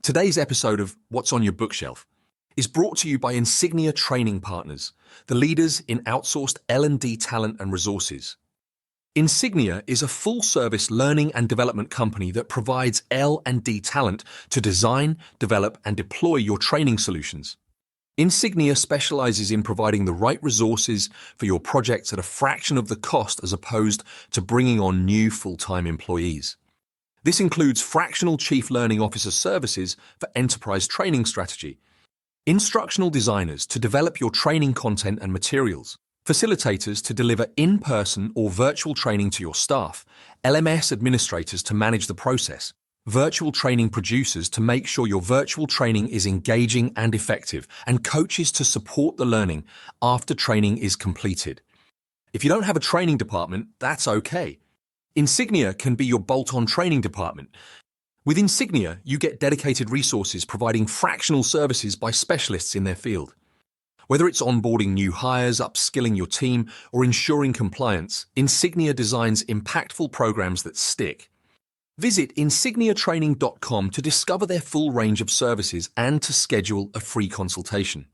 Today's episode of What's on Your Bookshelf is brought to you by Insignia Training Partners, the leaders in outsourced L&D talent and resources. Insignia is a full-service learning and development company that provides L&D talent to design, develop, and deploy your training solutions. Insignia specializes in providing the right resources for your projects at a fraction of the cost as opposed to bringing on new full-time employees. This includes fractional Chief Learning Officer services for enterprise training strategy, instructional designers to develop your training content and materials, facilitators to deliver in-person or virtual training to your staff, LMS administrators to manage the process, virtual training producers to make sure your virtual training is engaging and effective, and coaches to support the learning after training is completed. If you don't have a training department, that's okay. Insignia can be your bolt-on training department. With Insignia, you get dedicated resources providing fractional services by specialists in their field. Whether it's onboarding new hires, upskilling your team, or ensuring compliance, Insignia designs impactful programs that stick. Visit insigniatraining.com to discover their full range of services and to schedule a free consultation.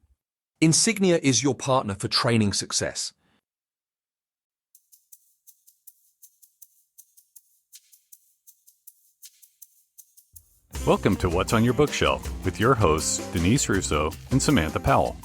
Insignia is your partner for training success. Welcome to What's on Your Bookshelf with your hosts, Denise Russo and Samantha Powell.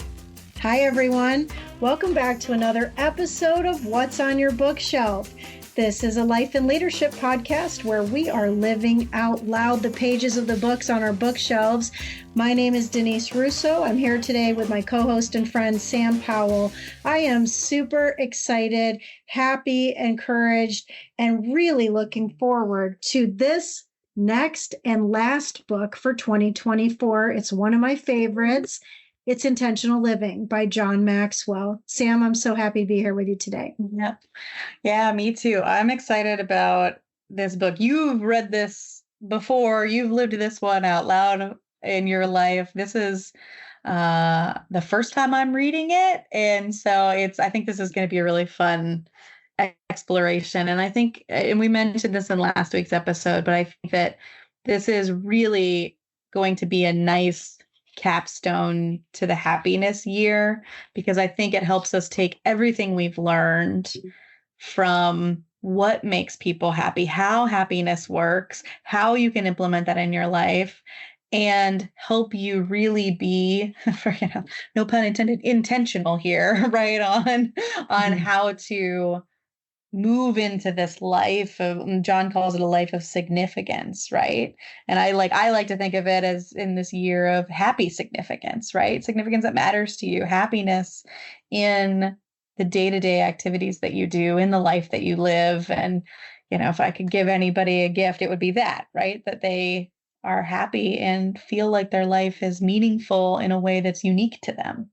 Hi, everyone. Welcome back to another episode of What's on Your Bookshelf. This is a life and leadership podcast where we are living out loud the pages of the books on our bookshelves. My name is Denise Russo. I'm here today with my co-host and friend, Sam Powell. I am super excited, happy, encouraged, and really looking forward to this next and last book for 2024. It's one of my favorites. It's Intentional Living by John Maxwell. Sam, I'm so happy to be here with you today. Yeah, me too. I'm excited about this book. You've read this before. You've lived this one out loud in your life. This is the first time I'm reading it. And so I think this is going to be a really fun exploration. And we mentioned this in last week's episode, but I think that this is really going to be a nice capstone to the happiness year, because I think it helps us take everything we've learned from what makes people happy, how happiness works, how you can implement that in your life, and help you really be, no pun intended, intentional here, right, on how to move into this life of, John calls it a life of significance, right? And I like to think of it as in this year of happy significance, right? Significance that matters to you, happiness in the day-to-day activities that you do, in the life that you live. And, if I could give anybody a gift, it would be that, right? That they are happy and feel like their life is meaningful in a way that's unique to them.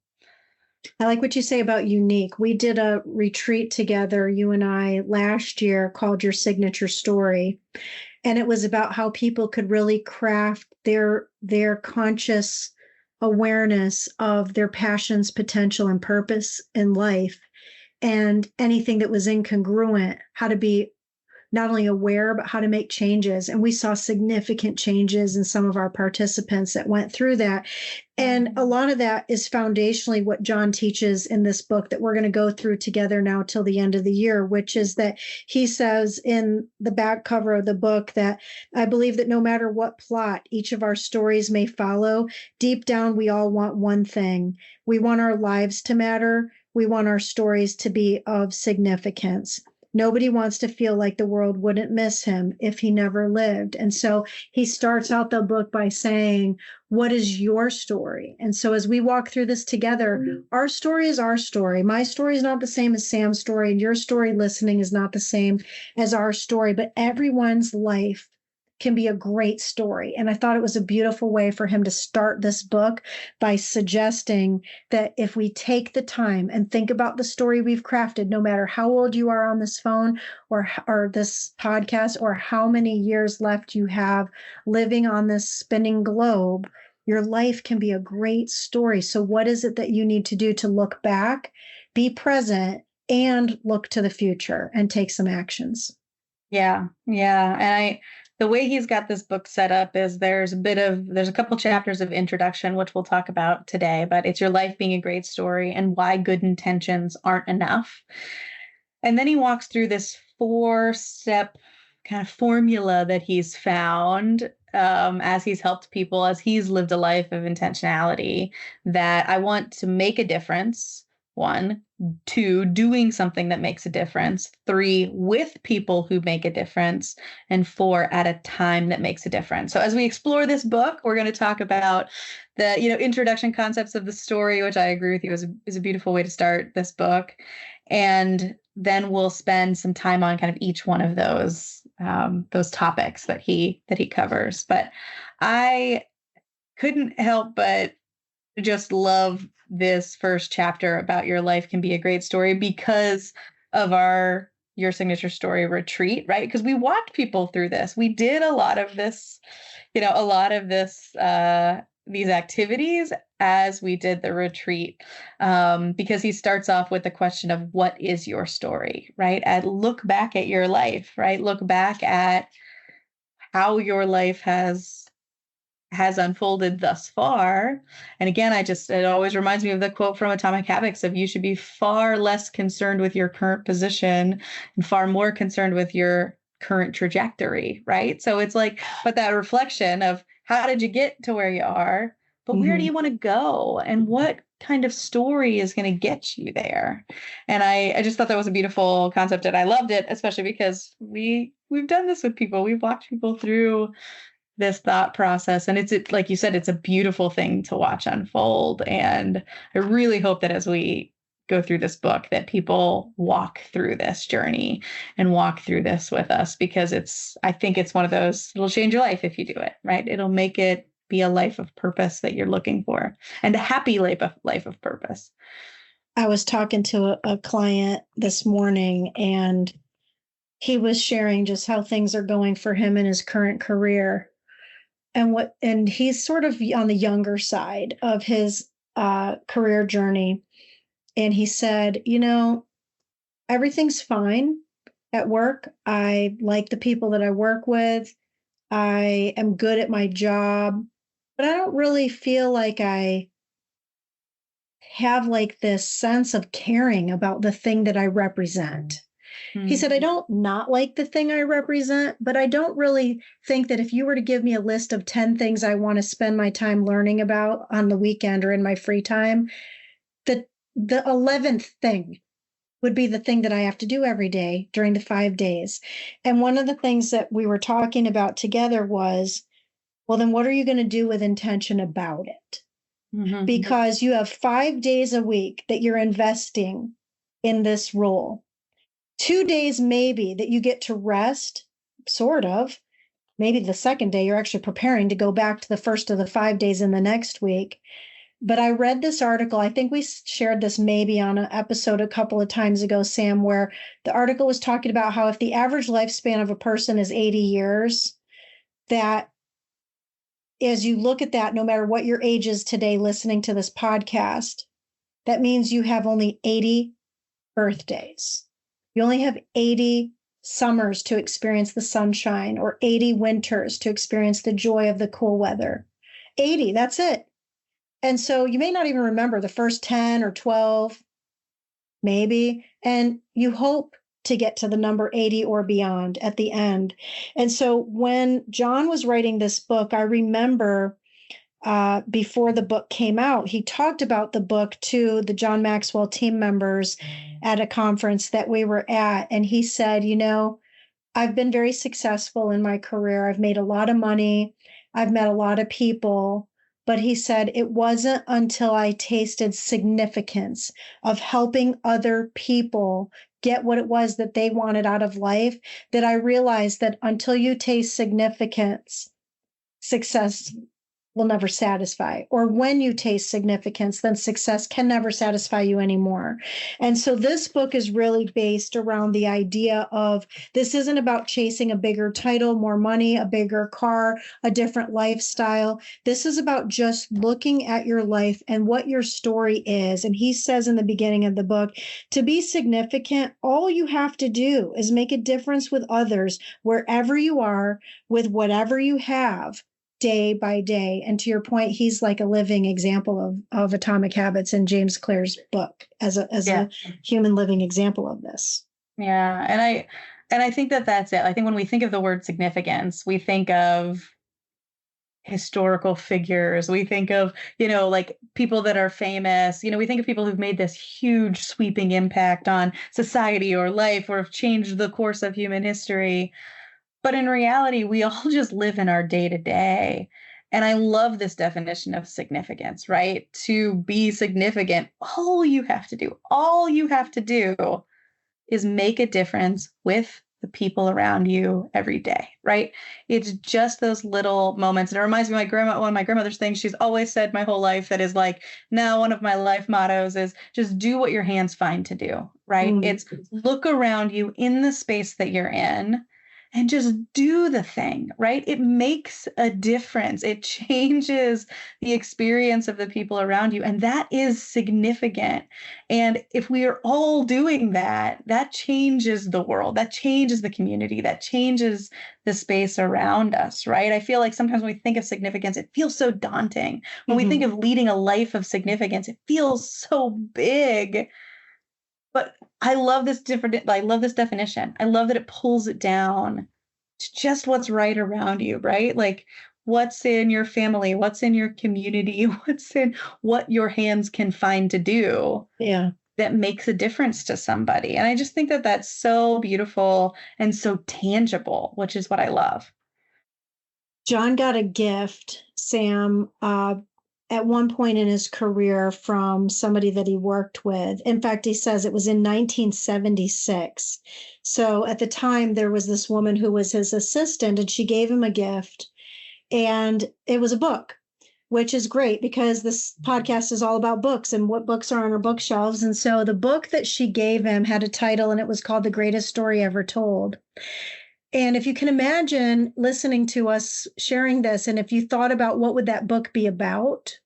I like what you say about unique. We did a retreat together, you and I, last year called Your Signature Story. And it was about how people could really craft their conscious awareness of their passions, potential, and purpose in life. And anything that was incongruent, how to be not only aware, but how to make changes. And we saw significant changes in some of our participants that went through that. And a lot of that is foundationally what John teaches in this book that we're going to go through together now till the end of the year, which is that he says in the back cover of the book that I believe that no matter what plot each of our stories may follow, deep down, we all want one thing. We want our lives to matter. We want our stories to be of significance. Nobody wants to feel like the world wouldn't miss him if he never lived. And so he starts out the book by saying, what is your story? And so as we walk through this together, our story is our story. My story is not the same as Sam's story, and your story listening is not the same as our story, but everyone's life can be a great story. And I thought it was a beautiful way for him to start this book by suggesting that if we take the time and think about the story we've crafted, no matter how old you are on this phone or this podcast, or how many years left you have living on this spinning globe, your life can be a great story. So what is it that you need to do to look back, be present, and look to the future and take some actions? Yeah. And the way he's got this book set up is there's a couple chapters of introduction, which we'll talk about today, but it's your life being a great story and why good intentions aren't enough. And then he walks through this 4-step kind of formula that he's found as he's helped people, as he's lived a life of intentionality, that I want to make a difference. 1, 2, doing something that makes a difference. 3, with people who make a difference. And 4, at a time that makes a difference. So as we explore this book, we're going to talk about the, introduction concepts of the story, which I agree with you is a beautiful way to start this book. And then we'll spend some time on kind of each one of those topics that he covers. But I couldn't help but just love this first chapter about your life can be a great story because of your signature story retreat, right? Because we walked people through this. We did a lot of this, these activities as we did the retreat, because he starts off with the question of what is your story, right? And look back at your life, right? Look back at how your life has unfolded thus far. And again, it always reminds me of the quote from Atomic Habits of you should be far less concerned with your current position and far more concerned with your current trajectory, right? So it's like, but that reflection of how did you get to where you are, but where do you want to go and what kind of story is going to get you there? And I just thought that was a beautiful concept and I loved it, especially because we've done this with people. We've walked people through this thought process. And it's like you said, it's a beautiful thing to watch unfold. And I really hope that as we go through this book, that people walk through this journey and walk through this with us, because I think it's one of those, it'll change your life if you do it, right? It'll make it be a life of purpose that you're looking for and a happy life of purpose. I was talking to a client this morning and he was sharing just how things are going for him in his current career. And he's sort of on the younger side of his career journey. And he said, everything's fine at work. I like the people that I work with. I am good at my job, but I don't really feel like I have like this sense of caring about the thing that I represent. He said, I don't not like the thing I represent, but I don't really think that if you were to give me a list of 10 things I want to spend my time learning about on the weekend or in my free time, that the 11th thing would be the thing that I have to do every day during the 5 days. And one of the things that we were talking about together was, well, then what are you going to do with intention about it? Because you have 5 days a week that you're investing in this role. 2 days maybe that you get to rest, sort of. Maybe the second day you're actually preparing to go back to the first of the 5 days in the next week. But I read this article, I think we shared this maybe on an episode a couple of times ago, Sam, where the article was talking about how if the average lifespan of a person is 80 years, that as you look at that, no matter what your age is today listening to this podcast, that means you have only 80 birthdays. You only have 80 summers to experience the sunshine or 80 winters to experience the joy of the cool weather. 80, that's it. And so you may not even remember the first 10 or 12, maybe, and you hope to get to the number 80 or beyond at the end. And so when John was writing this book, I remember before the book came out, he talked about the book to the John Maxwell team members at a conference that we were at. And he said, I've been very successful in my career. I've made a lot of money. I've met a lot of people. But he said, it wasn't until I tasted significance of helping other people get what it was that they wanted out of life that I realized that until you taste significance, success will never satisfy. Or when you taste significance, then success can never satisfy you anymore. And so this book is really based around the idea of this isn't about chasing a bigger title, more money, a bigger car, a different lifestyle. This is about just looking at your life and what your story is. And he says in the beginning of the book, to be significant, all you have to do is make a difference with others wherever you are, with whatever you have, day by day. And to your point, he's like a living example of Atomic Habits in James Clear's book as a human living example of this. Yeah. And I think that's it. I think when we think of the word significance, we think of historical figures. We think of, like people that are famous, we think of people who've made this huge sweeping impact on society or life or have changed the course of human history. But in reality, we all just live in our day to day. And I love this definition of significance, right? To be significant, all you have to do is make a difference with the people around you every day, right? It's just those little moments. And it reminds me of one of my grandmother's things she's always said my whole life that is like, now one of my life mottos is just do what your hands find to do, right? It's look around you in the space that you're in and just do the thing, right? It makes a difference. It changes the experience of the people around you. And that is significant. And if we are all doing that, that changes the world, that changes the community, that changes the space around us, right? I feel like sometimes when we think of significance, it feels so daunting. When we think of leading a life of significance, it feels so big. But I love this definition. I love that it pulls it down to just what's right around you, right? Like what's in your family, what's in your community, what's in what your hands can find to do. Yeah. That makes a difference to somebody. And I just think that that's so beautiful and so tangible, which is what I love. John got a gift, Sam, at one point in his career from somebody that he worked with. In fact, he says it was in 1976. So at the time, there was this woman who was his assistant, and she gave him a gift. And it was a book, which is great because this podcast is all about books and what books are on our bookshelves. And so the book that she gave him had a title, and it was called The Greatest Story Ever Told. And if you can imagine listening to us sharing this, and if you thought about what would that book be about,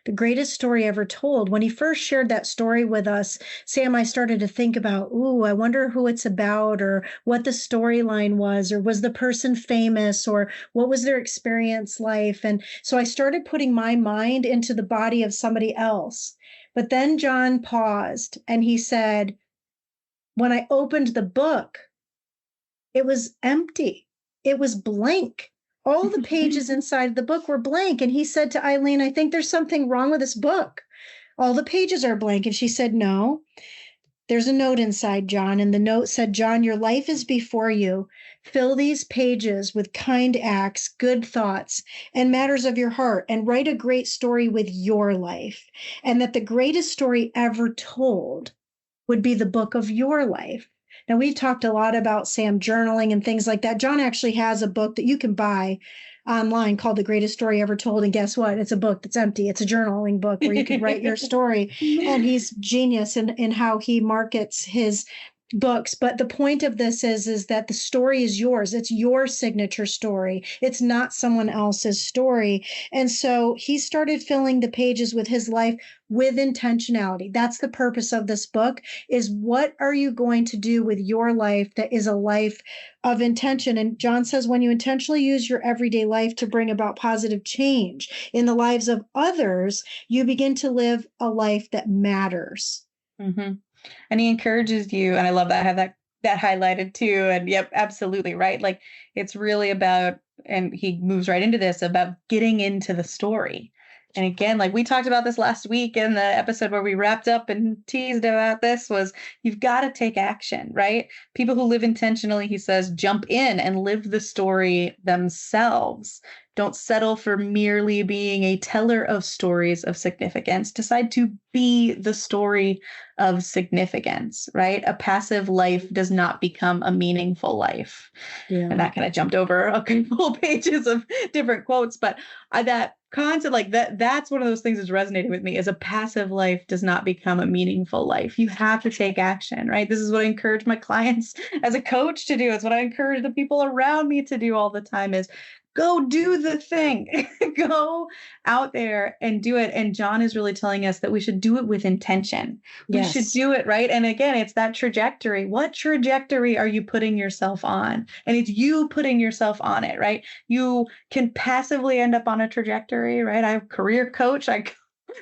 The Greatest Story Ever Told, when he first shared that story with us, Sam, I started to think about, I wonder who it's about or what the storyline was, or was the person famous, or what was their experience life? And so I started putting my mind into the body of somebody else. But then John paused and he said, when I opened the book, it was empty. It was blank. All the pages inside the book were blank. And he said to Eileen, I think there's something wrong with this book. All the pages are blank. And she said, no, there's a note inside, John. And the note said, John, your life is before you. Fill these pages with kind acts, good thoughts, and matters of your heart, and write a great story with your life. And that the greatest story ever told would be the book of your life. Now, we've talked a lot about Sam journaling and things like that. John actually has a book that you can buy online called The Greatest Story Ever Told. And guess what? It's a book that's empty. It's a journaling book where you can write your story. And he's genius in how he markets his books. But the point of this is that the story is yours. It's your signature story. It's not someone else's story. And so he started filling the pages with his life with intentionality. That's the purpose of this book, is what are you going to do with your life that is a life of intention? And John says, when you intentionally use your everyday life to bring about positive change in the lives of others, you begin to live a life that matters. Mm-hmm. And he encourages you, and I love that I have that highlighted too. And yep, absolutely right. Like it's really about, and he moves right into this, about getting into the story. And again, like we talked about this last week in the episode where we wrapped up and teased about this, was you've got to take action, right? People who live intentionally, he says, jump in and live the story themselves. Don't settle for merely being a teller of stories of significance. Decide to be the story of significance, right? A passive life does not become a meaningful life. Yeah. And that kind of jumped over a couple pages of different quotes, but that concept like that's one of those things that's resonating with me is a passive life does not become a meaningful life. You have to take action, right? This is what I encourage my clients as a coach to do. It's what I encourage the people around me to do all the time is go do the thing, go out there and do it. And John is really telling us that we should do it with intention. We should do it, right? And again, it's that trajectory. What trajectory are you putting yourself on? And it's you putting yourself on it, right? You can passively end up on a trajectory, right? I'm a career coach. I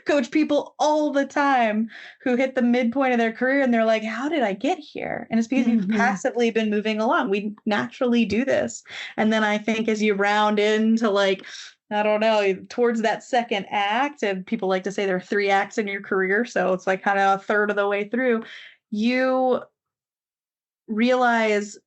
coach people all the time who hit the midpoint of their career and they're like, how did I get here? And it's because you've passively been moving along. We naturally do this. And then I think as you round into like, I don't know, towards that second act, and people like to say there are 3 acts in your career. So it's like kind of a third of the way through, you realize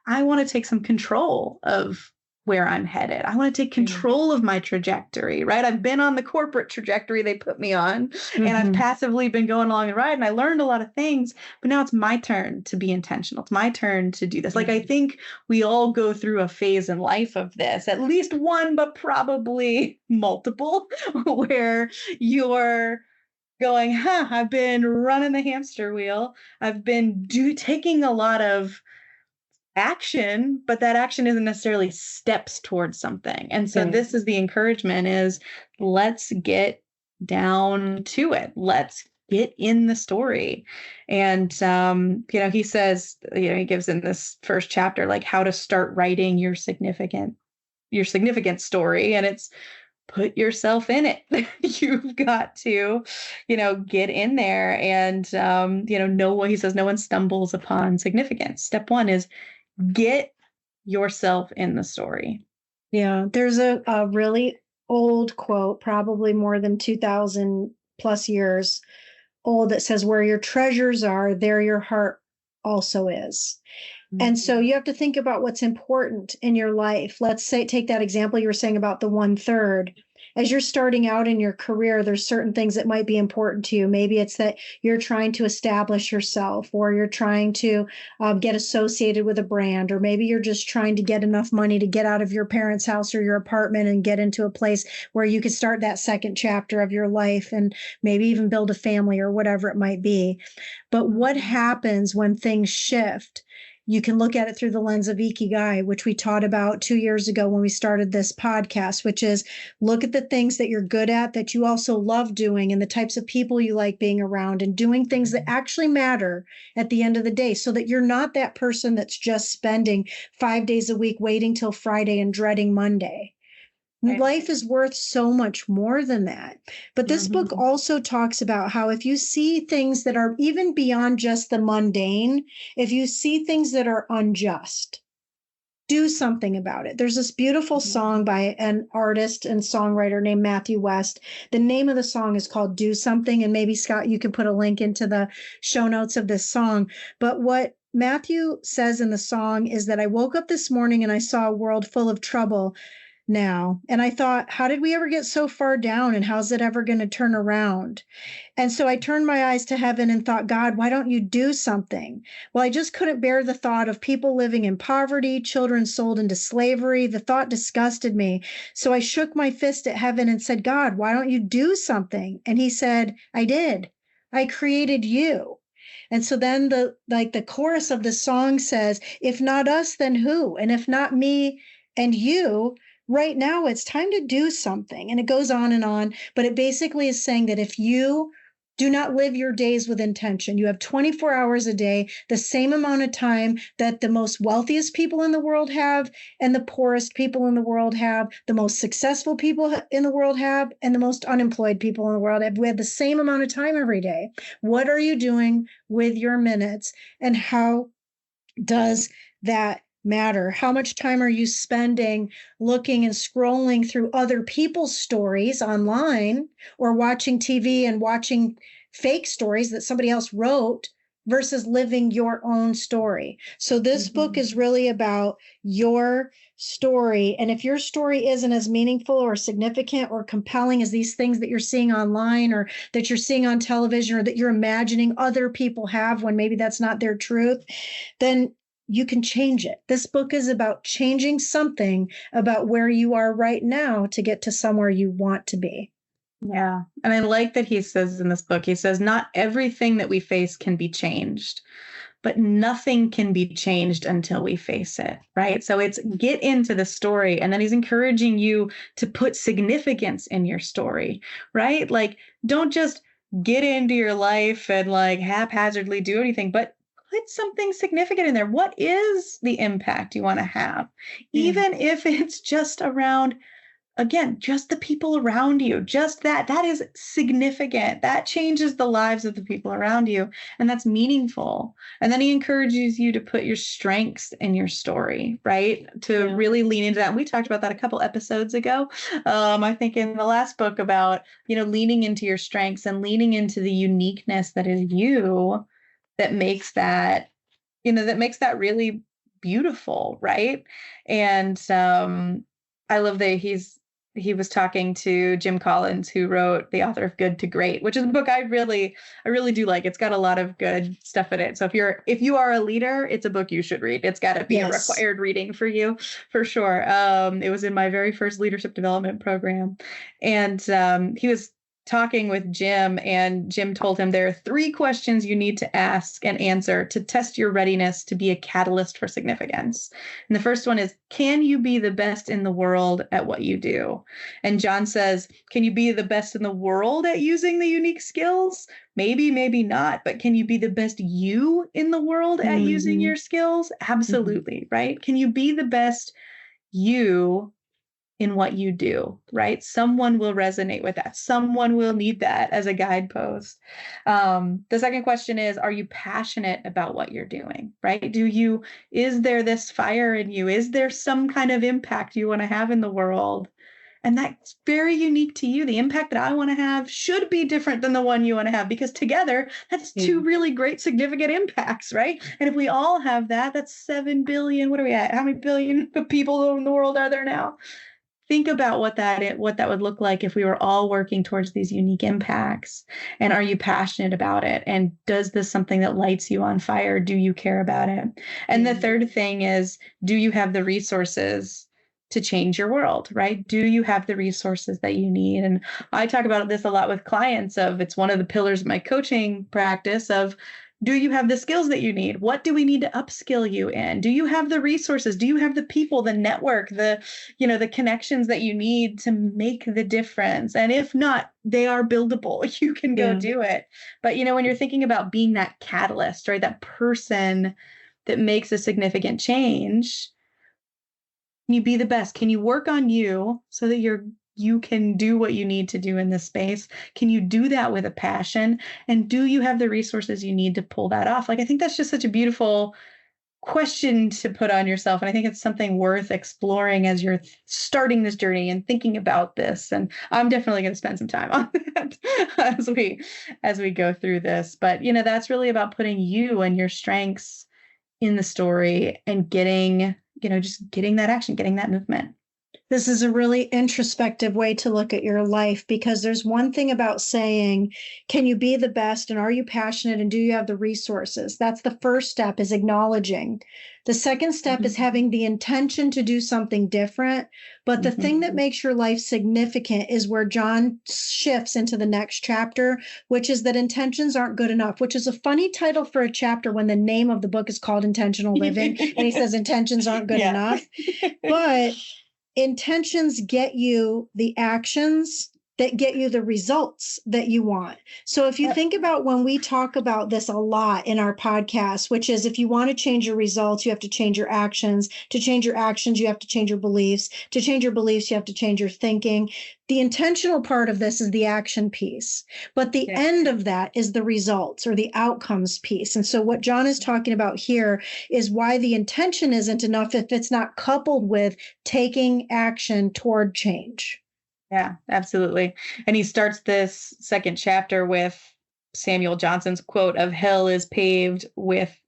I want to take some control of where I'm headed. I want to take control of my trajectory, right? I've been on the corporate trajectory they put me on, and I've passively been going along the ride, and I learned a lot of things, but now it's my turn to be intentional. It's my turn to do this. Like, I think we all go through a phase in life of this, at least one, but probably multiple, where you're going, I've been running the hamster wheel. I've been taking a lot of action, but that action isn't necessarily steps towards something. And so this is the encouragement is let's get down to it. Let's get in the story. And, he says, he gives in this first chapter, like how to start writing your significant story. And it's put yourself in it. You've got to, get in there and, know what he says, no one stumbles upon significance. Step 1 is get yourself in the story. Yeah, there's a really old quote, probably more than 2,000 plus years old, that says, where your treasures are, there your heart also is. And so you have to think about what's important in your life. Let's say, take that example you were saying about the 1/3. As you're starting out in your career, there's certain things that might be important to you. Maybe it's that you're trying to establish yourself, or you're trying to get associated with a brand, or maybe you're just trying to get enough money to get out of your parents' house or your apartment and get into a place where you can start that second chapter of your life and maybe even build a family or whatever it might be. But what happens when things shift? You can look at it through the lens of Ikigai, which we taught about 2 years ago when we started this podcast, which is look at the things that you're good at, that you also love doing, and the types of people you like being around, and doing things that actually matter at the end of the day, so that you're not that person that's just spending 5 days a week waiting till Friday and dreading Monday. Right. Life is worth so much more than that. But this book also talks about how if you see things that are even beyond just the mundane, if you see things that are unjust, do something about it. There's this beautiful song by an artist and songwriter named Matthew West. The name of the song is called Do Something. And maybe, Scott, you can put a link into the show notes of this song. But what Matthew says in the song is that I woke up this morning and I saw a world full of trouble now. And I thought, how did we ever get so far down, and how's it ever going to turn around? And so I turned my eyes to heaven and thought, God, why don't you do something? Well, I just couldn't bear the thought of people living in poverty, children sold into slavery. The thought disgusted me. So I shook my fist at heaven and said, God, why don't you do something? And he said, I did. I created you. And so then the chorus of the song says, if not us, then who? And if not me and you, right now, it's time to do something. And it goes on, but it basically is saying that if you do not live your days with intention, you have 24 hours a day, the same amount of time that the most wealthiest people in the world have, and the poorest people in the world have, the most successful people in the world have, and the most unemployed people in the world have. We have the same amount of time every day. What are you doing with your minutes, and how does that matter? How much time are you spending looking and scrolling through other people's stories online, or watching TV and watching fake stories that somebody else wrote, versus living your own story? So this book is really about your story. And if your story isn't as meaningful or significant or compelling as these things that you're seeing online, or that you're seeing on television, or that you're imagining other people have when maybe that's not their truth, then you can change it. This book is about changing something about where you are right now to get to somewhere you want to be. Yeah. And I like that he says in this book, he says, not everything that we face can be changed, but nothing can be changed until we face it, right? So it's get into the story. And then he's encouraging you to put significance in your story, right? Like, don't just get into your life and like haphazardly do anything, but put something significant in there. What is the impact you want to have? Even if it's just around, again, just the people around you, just that is significant. That changes the lives of the people around you, and that's meaningful. And then he encourages you to put your strengths in your story, right? To really lean into that. And we talked about that a couple episodes ago. I think in the last book about, leaning into your strengths and leaning into the uniqueness that is you, that makes that, that makes that really beautiful, right? And I love that he was talking to Jim Collins, who wrote the author of Good to Great, which is a book I really do like. It's got a lot of good stuff in it. So if you are a leader, it's a book you should read. It's got to be a required reading for you, for sure. It was in my very first leadership development program. And he was talking with Jim, and Jim told him there are 3 questions you need to ask and answer to test your readiness to be a catalyst for significance. And the first one is, can you be the best in the world at what you do? And John says, can you be the best in the world at using the unique skills? Maybe, maybe not, but can you be the best you in the world at using your skills? Absolutely, right? Can you be the best you in what you do, right? Someone will resonate with that. Someone will need that as a guidepost. The second question is, are you passionate about what you're doing, right? Is there this fire in you? Is there some kind of impact you want to have in the world? And that's very unique to you. The impact that I want to have should be different than the one you want to have, because together that's 2 really great, significant impacts, right? And if we all have that, that's 7 billion. What are we at? How many billion people in the world are there now? Think about what that would look like if we were all working towards these unique impacts. And are you passionate about it? And does this something that lights you on fire? Do you care about it? And the third thing is, do you have the resources to change your world, right? Do you have the resources that you need? And I talk about this a lot with clients it's one of the pillars of my coaching practice of, do you have the skills that you need? What do we need to upskill you in? Do you have the resources? Do you have the people, the network, the connections that you need to make the difference? And if not, they are buildable. You can go do it. But, when you're thinking about being that catalyst, right? That person that makes a significant change, can you be the best? Can you work on you so that you can do what you need to do in this space? Can you do that with a passion? And do you have the resources you need to pull that off? Like, I think that's just such a beautiful question to put on yourself. And I think it's something worth exploring as you're starting this journey and thinking about this. And I'm definitely going to spend some time on that as we go through this. But, that's really about putting you and your strengths in the story and getting that action, getting that movement. This is a really introspective way to look at your life, because there's one thing about saying, can you be the best, and are you passionate, and do you have the resources? That's the first step, is acknowledging. The second step is having the intention to do something different. But the thing that makes your life significant is where John shifts into the next chapter, which is that intentions aren't good enough, which is a funny title for a chapter when the name of the book is called Intentional Living. And he says intentions aren't good enough. But intentions get you the actions that get you the results that you want. So if you think about, when we talk about this a lot in our podcast, which is, if you want to change your results, you have to change your actions. To change your actions, you have to change your beliefs. To change your beliefs, you have to change your thinking. The intentional part of this is the action piece, but the end of that is the results or the outcomes piece. And so what John is talking about here is why the intention isn't enough if it's not coupled with taking action toward change. Yeah, absolutely. And he starts this second chapter with Samuel Johnson's quote of, hell is paved with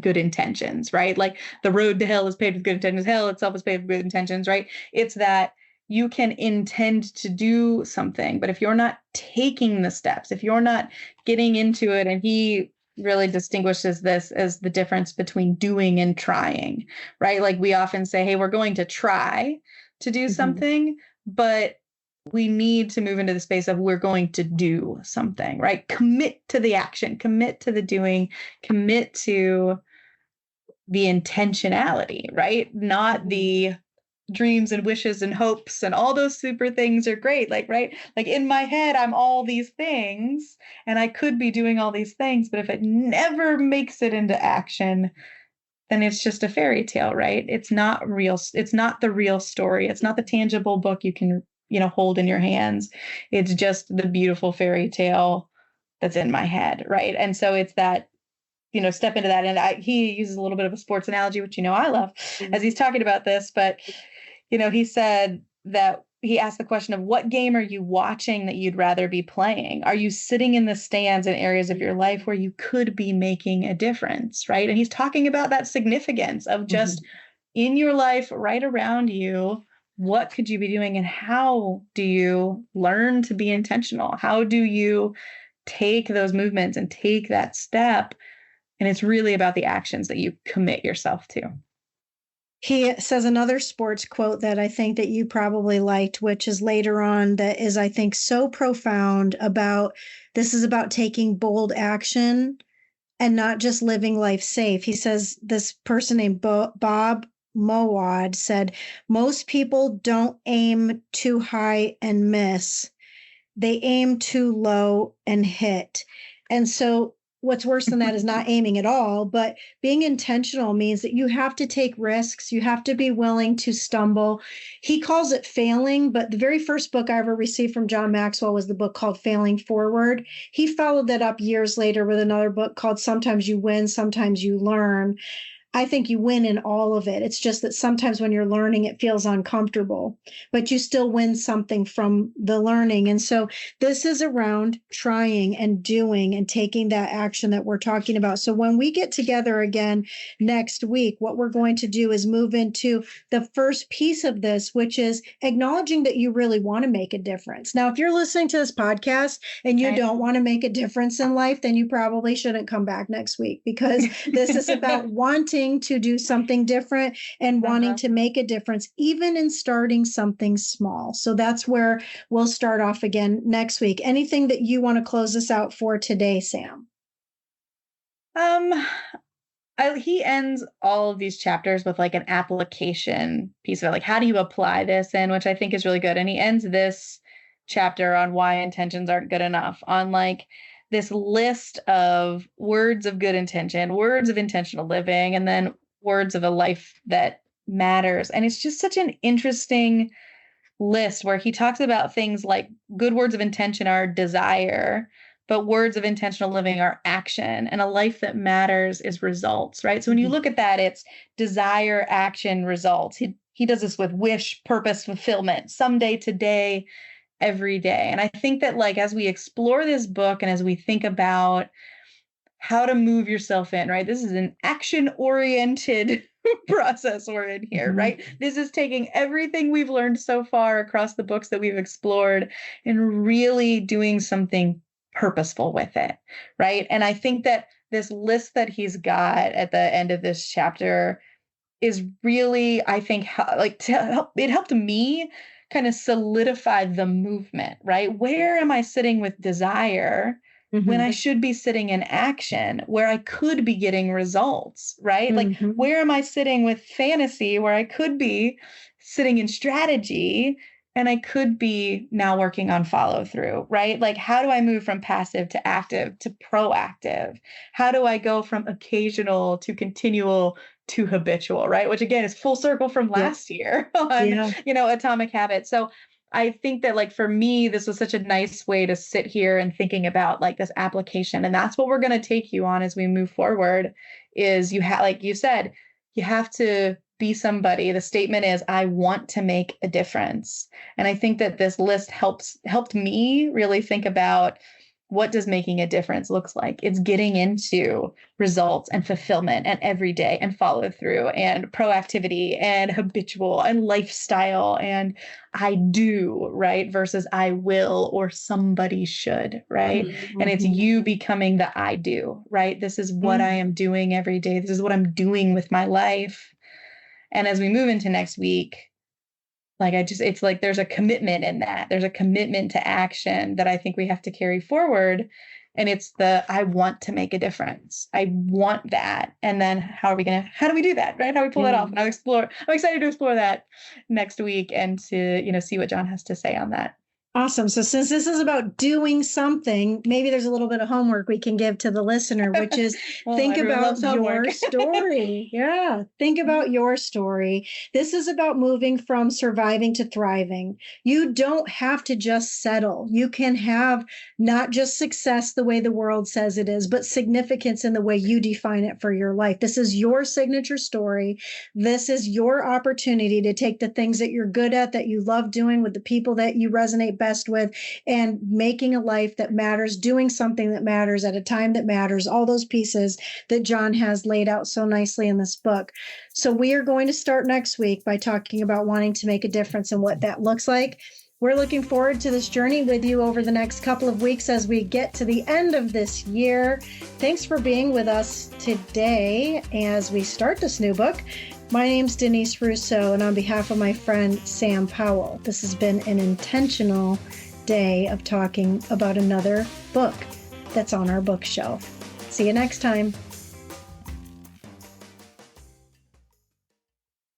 good intentions, right? Like, the road to hell is paved with good intentions. Hell itself is paved with good intentions, right? It's that you can intend to do something, but if you're not taking the steps, if you're not getting into it, and he really distinguishes this as the difference between doing and trying, right? Like we often say, hey, we're going to try to do something, but we need to move into the space of we're going to do something, right? Commit to the action, commit to the doing, commit to the intentionality, right? Not the dreams and wishes and hopes and all those super things are great. Like, right? Like in my head, I'm all these things and I could be doing all these things, but if it never makes it into action, then it's just a fairy tale, right? It's not real. It's not the real story. It's not the tangible book you can, hold in your hands. It's just the beautiful fairy tale that's in my head, right? And so it's that, step into that. And he uses a little bit of a sports analogy, which, I love as he's talking about this, but he said that he asked the question of what game are you watching that you'd rather be playing? Are you sitting in the stands in areas of your life where you could be making a difference, right? And he's talking about that significance of just in your life right around you, what could you be doing and how do you learn to be intentional? How do you take those movements and take that step? And it's really about the actions that you commit yourself to. He says another sports quote that I think that you probably liked, which is later on, that is, I think, so profound about this is about taking bold action and not just living life safe. He says this person named Bob Mowad said, most people don't aim too high and miss. They aim too low and hit. And so what's worse than that is not aiming at all, but being intentional means that you have to take risks. You have to be willing to stumble. He calls it failing, but the very first book I ever received from John Maxwell was the book called Failing Forward. He followed that up years later with another book called Sometimes You Win, Sometimes You Learn. I think you win in all of it. It's just that sometimes when you're learning, it feels uncomfortable, but you still win something from the learning. And so this is around trying and doing and taking that action that we're talking about. So when we get together again next week, what we're going to do is move into the first piece of this, which is acknowledging that you really want to make a difference. Now, if you're listening to this podcast and you don't want to make a difference in life, then you probably shouldn't come back next week, because this is about wanting to do something different and wanting to make a difference, even in starting something small. So that's where we'll start off again next week. Anything that you want to close us out for today, Sam? He ends all of these chapters with like an application piece of it. Like, how do you apply this in, which I think is really good. And he ends this chapter on why intentions aren't good enough, on like this list of words of good intention, words of intentional living, and then words of a life that matters. And it's just such an interesting list where he talks about things like good words of intention are desire, but words of intentional living are action, and a life that matters is results, right? So when you look at that, it's desire, action, results. He does this with wish, purpose, fulfillment, someday, today, every day. And I think that like as we explore this book and as we think about how to move yourself in, right? This is an action-oriented process we're in here, right? This is taking everything we've learned so far across the books that we've explored and really doing something purposeful with it, right? And I think that this list that he's got at the end of this chapter is really, I think, it helped me kind of solidify the movement, right? Where am I sitting with desire when I should be sitting in action, where I could be getting results, right? Like, where am I sitting with fantasy where I could be sitting in strategy and I could be now working on follow through, right? Like, how do I move from passive to active to proactive? How do I go from occasional to continual to habitual, right? Which again is full circle from last year on, Atomic Habits. So I think that like for me, this was such a nice way to sit here and thinking about like this application. And that's what we're going to take you on as we move forward is like you said, you have to be somebody. The statement is, I want to make a difference. And I think that this list helped me really think about what does making a difference looks like? It's getting into results and fulfillment and every day and follow through and proactivity and habitual and lifestyle and I do, right? Versus I will or somebody should, right? Mm-hmm. And it's you becoming the I do, right? This is what I am doing every day. This is what I'm doing with my life. And as we move into next week, it's like there's a commitment in that. There's a commitment to action that I think we have to carry forward. And it's I want to make a difference. I want that. And then how do we do that? Right? How do we pull that off? And I'm excited to explore that next week and to, see what John has to say on that. Awesome. So since this is about doing something, maybe there's a little bit of homework we can give to the listener, which is think about your story. Yeah. Think about your story. This is about moving from surviving to thriving. You don't have to just settle. You can have not just success the way the world says it is, but significance in the way you define it for your life. This is your signature story. This is your opportunity to take the things that you're good at, that you love doing with the people that you resonate best with, and making a life that matters, doing something that matters at a time that matters, all those pieces that John has laid out so nicely in this book. So we are going to start next week by talking about wanting to make a difference and what that looks like. We're looking forward to this journey with you over the next couple of weeks as we get to the end of this year. Thanks for being with us today as we start this new book. My name's Denise Russo, and on behalf of my friend Sam Powell, this has been an intentional day of talking about another book that's on our bookshelf. See you next time.